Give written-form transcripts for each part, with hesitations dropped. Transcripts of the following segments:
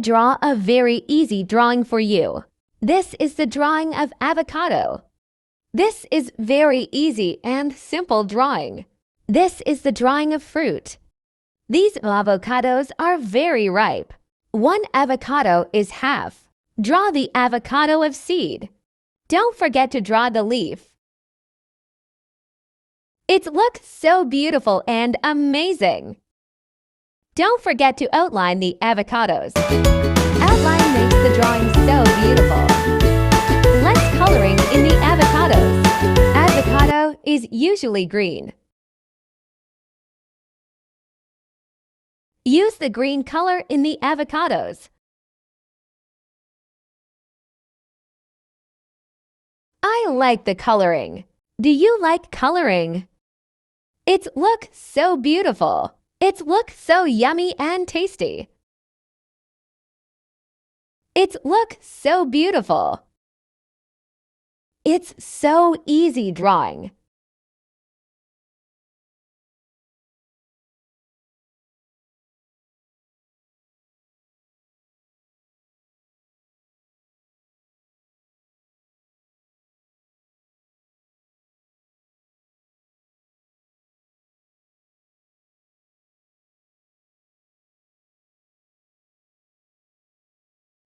draw a very easy drawing for you. This is the drawing of avocado. This is very easy and simple drawing. This is the drawing of fruit. These avocados are very ripe. One avocado is half. Draw the avocado of seed. Don't forget to draw the leaf. It looks so beautiful and amazing. Don't forget to outline the avocados. Outline makes the drawing so beautiful. Let's coloring in the avocados. Avocado is usually green. Use the green color in the avocados. I like the coloring. Do you like coloring? It looks so beautiful. It looks so yummy and tasty. It looks so beautiful. It's so easy drawing.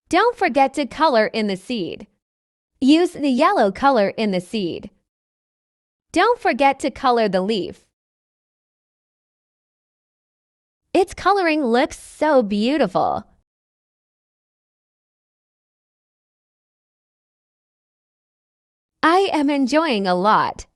Don't forget to color in the seed. Use the yellow color in the seed. Don't forget to color the leaf. Its coloring looks so beautiful. I am enjoying a lot.